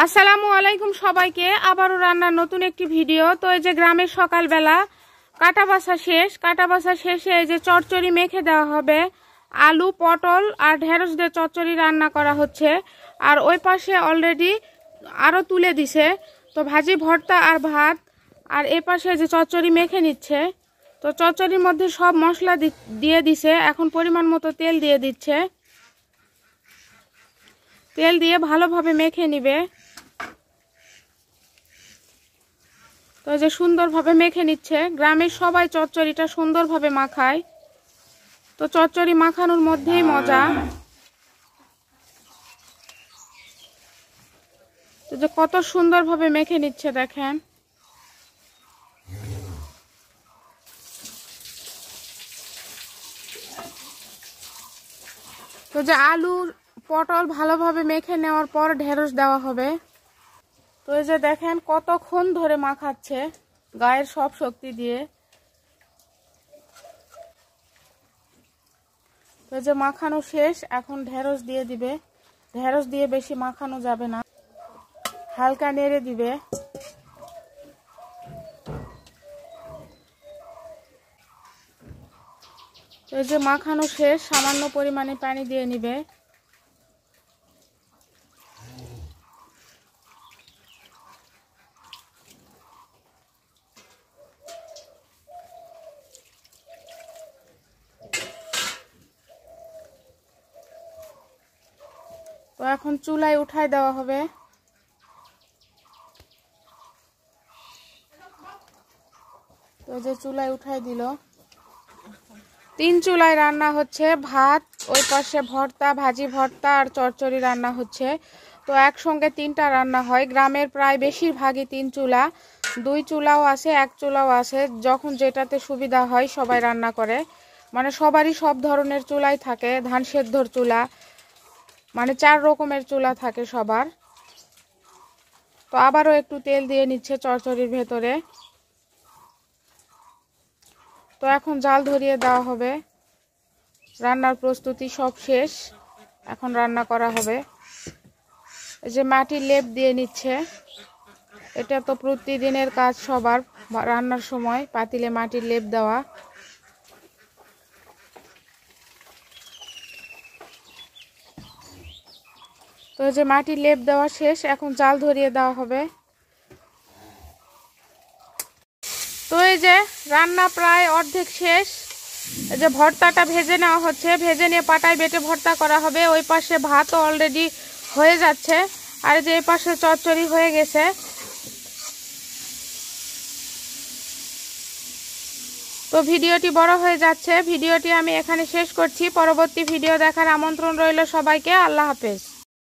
আসসালামু আলাইকুম সবাইকে আবারও রান্নার নতুন একটি ভিডিও। তো এই যে গ্রামের সকালবেলা কাটা বাছা শেষে এই যে চচ্চড়ি মেখে দেওয়া হবে। আলু পটল আর ঢেঁড়স দিয়ে চচ্চড়ি রান্না করা হচ্ছে। আর ওই পাশে অলরেডি আরও তুলে দিছে। তো ভাজি ভর্তা আর ভাত, আর এ পাশে যে চচ্চড়ি মেখে নিচ্ছে। তো চচ্চড়ির মধ্যে সব মশলা দিয়ে দিছে। এখন পরিমাণ মতো তেল দিয়ে দিচ্ছে। তেল দিয়ে ভালোভাবে মেখে নিবে। তো যে সুন্দরভাবে মেখে নিচ্ছে। গ্রামের সবাই চচ্চড়িটা সুন্দরভাবে মাখায়। তো চচ্চড়ি মাখানোর মধ্যেই মজা। তো যে কত সুন্দরভাবে মেখে নিচ্ছে দেখেন। তো যে আলু পটল ভালোভাবে মেখে নেওয়ার পর ঢেঁড়স দেওয়া হবে। তো এই যে দেখেন কতক্ষণ ধরে মাখাচ্ছে গায়ের সব শক্তি দিয়ে। তো যে মাখানো শেষ, এখন ঢেঁড়স দিয়ে দিবে। ঢেঁড়স দিয়ে বেশি মাখানো যাবে না, হালকা নেড়ে দিবে। তো এই যে মাখানো শেষ, সামান্য পরিমাণে পানি দিয়ে নিবে। তো এখন চুলায় উঠাই দেওয়া হবে। তো যে চুলায় উঠাই দিল। 3 চুলায় রান্না হচ্ছে। ভাত, ওই পাশে ভর্তা, ভাজি ভর্তা আর চচ্চড়ি রান্না হচ্ছে। তো একসঙ্গে 3টা রান্না হয়। গ্রামের প্রায় বেশিরভাগই 3 চুলা, 2 চুলাও আছে, 1 চুলাও আছে। যখন যেটাতে সুবিধা হয় সবাই রান্না করে। মানে সবারই সব ধরনের চুলাই থাকে। ধান সেদ্ধর চুলা, মানে 4 রকমের চুলা থাকে সবার। তো আবারও একটু তেল দিয়ে নিচ্ছে চচ্চড়ির ভেতরে। তো এখন জাল ধরিয়ে দেওয়া হবে। রান্নার প্রস্তুতি সব শেষ, এখন রান্না করা হবে। এই যে মাটির লেপ দিয়ে নিচ্ছে। এটা তো প্রতিদিনের কাজ সবার, রান্নার সময় পাতিলে মাটির লেপ দেওয়া। তো এই যে মাটির লেপ দেওয়া শেষ, এখন জাল ধরিয়ে দেওয়া হবে। তো এই যে রান্না প্রায় অর্ধেক শেষ। এই যে ভর্তাটা ভেজে নেওয়া হচ্ছে। ভেজে নিয়ে পাটায় বেটে ভর্তা করা হবে। ওই পাশে ভাতও অলরেডি হয়ে যাচ্ছে। আর যে এই পাশে চচ্চড়ি হয়ে গেছে। তো ভিডিওটি বড় হয়ে যাচ্ছে। ভিডিওটি আমি এখানে শেষ করছি। পরবর্তী ভিডিও দেখার আমন্ত্রণ রইল সবাইকে। আল্লাহ হাফেজ।